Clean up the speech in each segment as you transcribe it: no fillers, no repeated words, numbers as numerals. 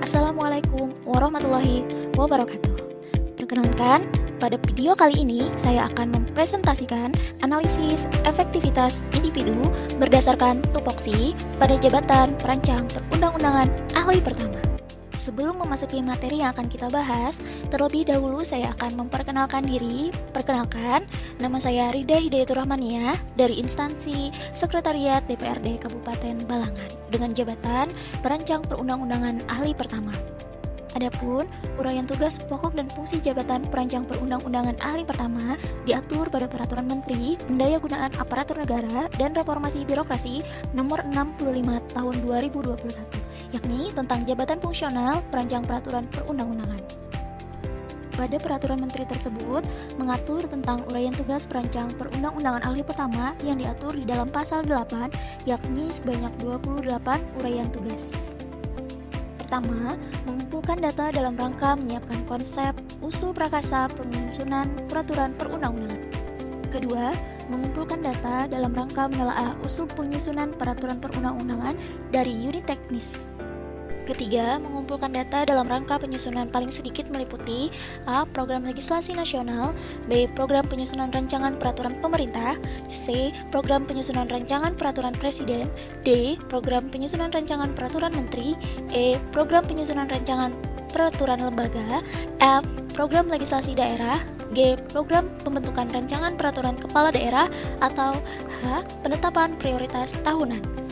Assalamualaikum warahmatullahi wabarakatuh. Perkenalkan, pada video kali ini saya akan mempresentasikan analisis efektivitas individu berdasarkan tupoksi pada jabatan perancang perundang-undangan ahli pertama. Sebelum memasuki materi yang akan kita bahas, terlebih dahulu saya akan memperkenalkan diri. Perkenalkan, nama saya Rida Hidayatur Rahmaniah dari instansi Sekretariat DPRD Kabupaten Balangan dengan jabatan perancang perundang-undangan ahli pertama. Adapun uraian tugas pokok dan fungsi jabatan perancang perundang-undangan ahli pertama diatur pada Peraturan Menteri Pendayagunaan Aparatur Negara dan Reformasi Birokrasi Nomor 65 Tahun 2021, yakni tentang jabatan fungsional perancang peraturan perundang-undangan. Pada Peraturan Menteri tersebut mengatur tentang uraian tugas perancang perundang-undangan ahli pertama yang diatur di dalam pasal 8, yakni sebanyak 28 uraian tugas. Pertama, mengumpulkan data dalam rangka menyiapkan konsep usul prakasa penyusunan peraturan perundang-undangan. Kedua, mengumpulkan data dalam rangka menelaah usul penyusunan peraturan perundang-undangan dari unit teknis. Ketiga, mengumpulkan data dalam rangka penyusunan paling sedikit meliputi A. Program legislasi nasional, B. Program penyusunan rancangan peraturan pemerintah, C. Program penyusunan rancangan peraturan presiden, D. Program penyusunan rancangan peraturan menteri, E. Program penyusunan rancangan peraturan lembaga, F. Program legislasi daerah, G. Program pembentukan rancangan peraturan kepala daerah, atau H. Penetapan prioritas tahunan.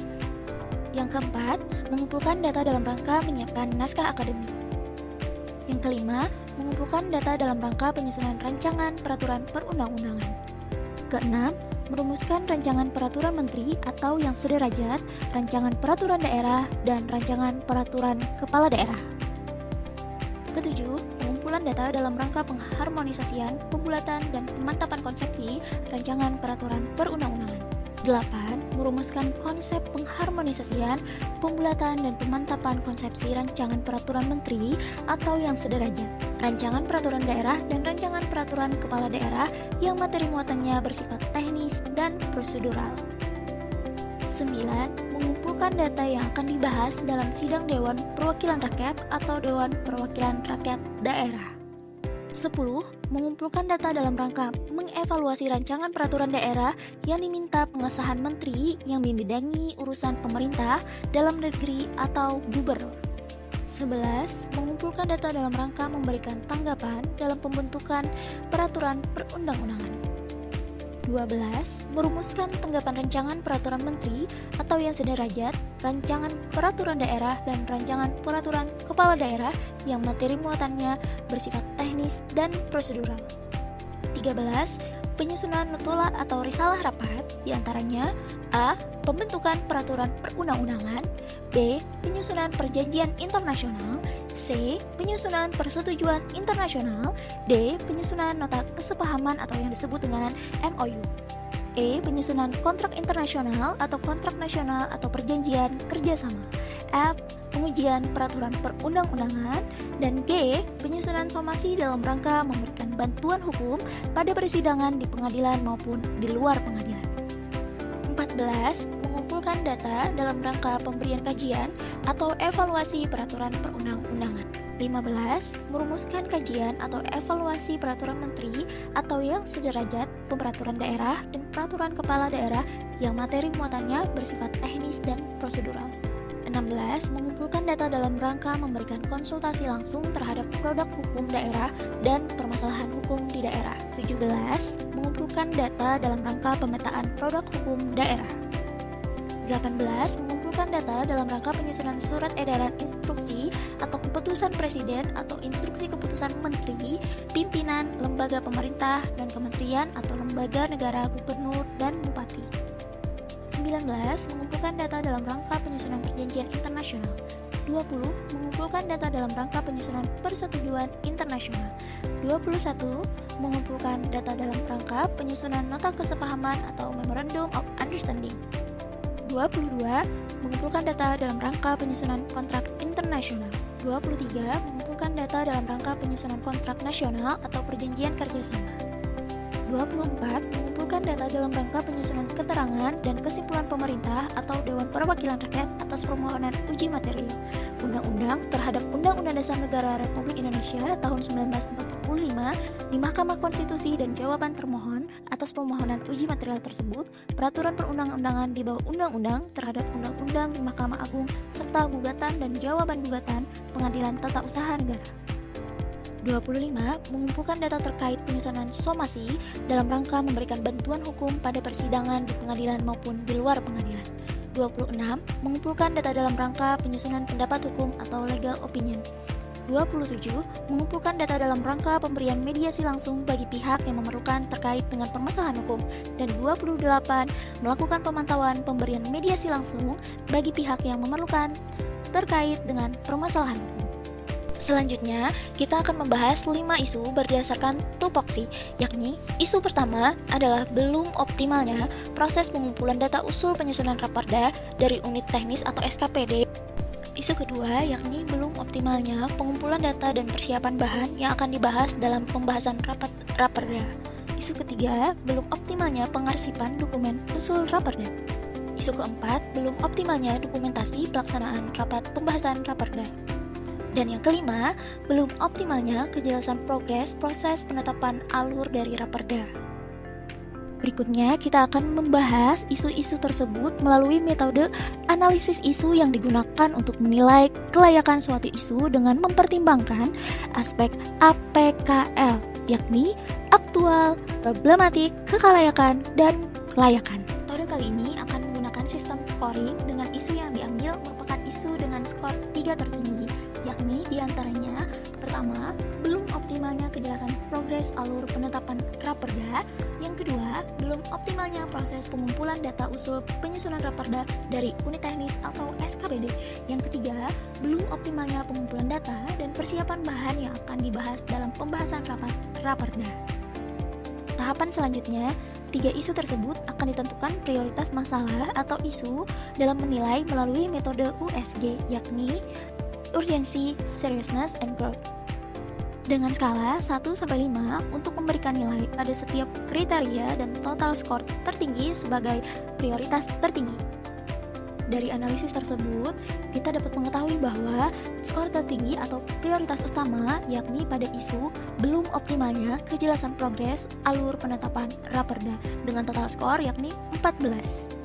Yang keempat, mengumpulkan data dalam rangka menyiapkan naskah akademik. Yang kelima, mengumpulkan data dalam rangka penyusunan rancangan peraturan perundang-undangan. Keenam, merumuskan rancangan peraturan menteri atau yang sederajat, rancangan peraturan daerah, dan rancangan peraturan kepala daerah. Ketujuh, pengumpulan data dalam rangka pengharmonisasian, pembulatan, dan pemantapan konsepsi rancangan peraturan perundang-undangan. 8. Merumuskan konsep pengharmonisasian, pembulatan, dan pemantapan konsepsi rancangan peraturan menteri atau yang sederajat, rancangan peraturan daerah, dan rancangan peraturan kepala daerah yang materi muatannya bersifat teknis dan prosedural. 9. Mengumpulkan data yang akan dibahas dalam sidang Dewan Perwakilan Rakyat atau Dewan Perwakilan Rakyat Daerah. 10. Mengumpulkan data dalam rangka mengevaluasi rancangan peraturan daerah yang diminta pengesahan menteri yang membidangi urusan pemerintah dalam negeri atau gubernur. 11. Mengumpulkan data dalam rangka memberikan tanggapan dalam pembentukan peraturan perundang-undangan. 12. Merumuskan tanggapan rancangan peraturan menteri atau yang sederajat, rancangan peraturan daerah, dan rancangan peraturan kepala daerah yang materi muatannya bersifat teknis dan prosedural. 13. Penyusunan notula atau risalah rapat, diantaranya A. Pembentukan peraturan perundang-undangan, B. Penyusunan perjanjian internasional, C. Penyusunan persetujuan internasional, D. Penyusunan nota kesepahaman atau yang disebut dengan MOU, E. Penyusunan kontrak internasional atau kontrak nasional atau perjanjian kerjasama, F. Pengujian peraturan perundang-undangan, dan G. Penyusunan somasi dalam rangka memberikan bantuan hukum pada persidangan di pengadilan maupun di luar pengadilan. 14. Mengumpulkan data dalam rangka pemberian kajian atau evaluasi peraturan perundang-undangan. 15. Merumuskan kajian atau evaluasi peraturan menteri atau yang sederajat, peraturan daerah, dan peraturan kepala daerah yang materi muatannya bersifat teknis dan prosedural. 16. Mengumpulkan data dalam rangka memberikan konsultasi langsung terhadap produk hukum daerah dan permasalahan hukum di daerah. 17. Mengumpulkan data dalam rangka pemetaan produk hukum daerah. 18. Mengumpulkan data dalam rangka penyusunan surat edaran instruksi atau keputusan presiden atau instruksi keputusan menteri, pimpinan, lembaga pemerintah, dan kementerian atau lembaga negara, gubernur, dan bupati. 19. Mengumpulkan data dalam rangka penyusunan perjanjian internasional. 20. Mengumpulkan data dalam rangka penyusunan persetujuan internasional. 21. Mengumpulkan data dalam rangka penyusunan nota kesepahaman atau Memorandum of Understanding. 22. Mengumpulkan data dalam rangka penyusunan kontrak internasional. 23. Mengumpulkan data dalam rangka penyusunan kontrak nasional atau perjanjian kerjasama. 24. Mengumpulkan data dalam rangka penyusunan keterangan dan kesimpulan pemerintah atau Dewan Perwakilan Rakyat atas permohonan uji material. undang-undang terhadap Undang-Undang Dasar Negara Republik Indonesia tahun 1945 di Mahkamah Konstitusi dan jawaban termohon atas permohonan uji material tersebut, peraturan perundang-undangan di bawah undang-undang terhadap undang-undang di Mahkamah Agung, serta gugatan dan jawaban gugatan Pengadilan Tata Usaha Negara. 25. Mengumpulkan data terkait penyusunan somasi dalam rangka memberikan bantuan hukum pada persidangan di pengadilan maupun di luar pengadilan. 26. Mengumpulkan data dalam rangka penyusunan pendapat hukum atau legal opinion. 27. Mengumpulkan data dalam rangka pemberian mediasi langsung bagi pihak yang memerlukan terkait dengan permasalahan hukum. Dan 28. Melakukan pemantauan pemberian mediasi langsung bagi pihak yang memerlukan terkait dengan permasalahan hukum. Selanjutnya, kita akan membahas 5 isu berdasarkan tupoksi, yakni isu pertama adalah belum optimalnya proses pengumpulan data usul penyusunan raperda dari unit teknis atau SKPD. Isu kedua yakni belum optimalnya pengumpulan data dan persiapan bahan yang akan dibahas dalam pembahasan raperda. Isu ketiga, belum optimalnya pengarsipan dokumen usul raperda. Isu keempat, belum optimalnya dokumentasi pelaksanaan rapat pembahasan raperda. Dan yang kelima, belum optimalnya kejelasan progres proses penetapan alur dari raperda. Berikutnya, kita akan membahas isu-isu tersebut melalui metode analisis isu yang digunakan untuk menilai kelayakan suatu isu dengan mempertimbangkan aspek APKL, yakni aktual, problematik, kekalayakan, dan kelayakan. Metode kali ini akan menggunakan sistem scoring dengan isu yang diambil merupakan isu dengan skor 3 tertinggi, yakni diantaranya pertama, belum optimalnya kejelasan progres alur penetapan raperda. Yang kedua, belum optimalnya proses pengumpulan data usul penyusunan raperda dari unit teknis atau SKPD. Yang ketiga, belum optimalnya pengumpulan data dan persiapan bahan yang akan dibahas dalam pembahasan raperda. Tahapan selanjutnya, 3 isu tersebut akan ditentukan prioritas masalah atau isu dalam menilai melalui metode USG, yakni urgency, seriousness, and growth. Dengan skala 1-5 untuk memberikan nilai pada setiap kriteria dan total skor tertinggi sebagai prioritas tertinggi. Dari analisis tersebut, kita dapat mengetahui bahwa skor tertinggi atau prioritas utama yakni pada isu belum optimalnya kejelasan progres alur penetapan raperda dengan total skor yakni 14.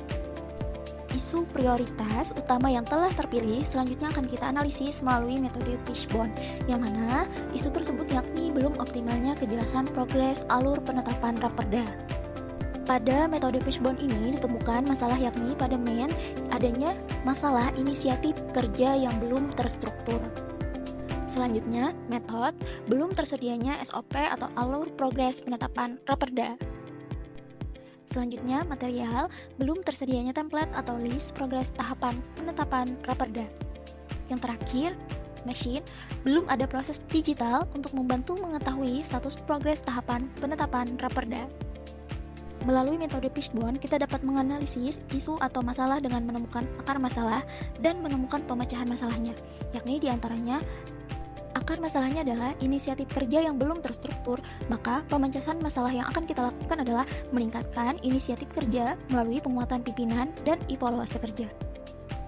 Isu prioritas utama yang telah terpilih selanjutnya akan kita analisis melalui metode Fishbone, yang mana isu tersebut yakni belum optimalnya kejelasan progres alur penetapan raperda. Pada metode Fishbone ini ditemukan masalah yakni pada adanya masalah inisiatif kerja yang belum terstruktur. Selanjutnya, metode belum tersedianya SOP atau alur progres penetapan raperda. Selanjutnya, material, belum tersedianya template atau list progres tahapan penetapan raperda. Yang terakhir, machine, belum ada proses digital untuk membantu mengetahui status progres tahapan penetapan raperda. Melalui metode Fishbone, kita dapat menganalisis isu atau masalah dengan menemukan akar masalah dan menemukan pemecahan masalahnya, yakni diantaranya akar masalahnya adalah inisiatif kerja yang belum terstruktur, maka pemecahan masalah yang akan kita lakukan adalah meningkatkan inisiatif kerja melalui penguatan pimpinan dan evaluasi kerja.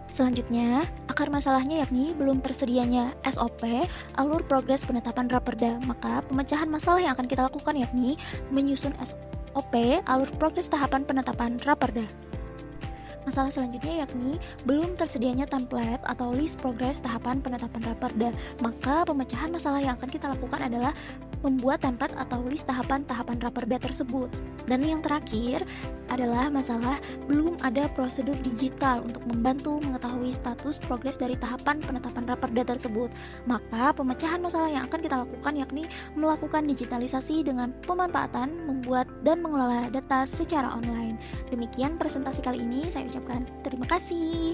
Selanjutnya, akar masalahnya yakni belum tersedianya SOP, alur progres penetapan raperda, maka pemecahan masalah yang akan kita lakukan yakni menyusun SOP, alur progres tahapan penetapan raperda. Masalah selanjutnya yakni belum tersedianya template atau list progres tahapan penetapan raperda, maka pemecahan masalah yang akan kita lakukan adalah membuat template atau list tahapan-tahapan raperda tersebut. Dan yang terakhir adalah masalah belum ada prosedur digital untuk membantu mengetahui status progres dari tahapan penetapan raperda tersebut, maka pemecahan masalah yang akan kita lakukan yakni melakukan digitalisasi dengan pemanfaatan, membuat dan mengelola data secara online. Demikian presentasi kali ini, saya ucapkan terima kasih.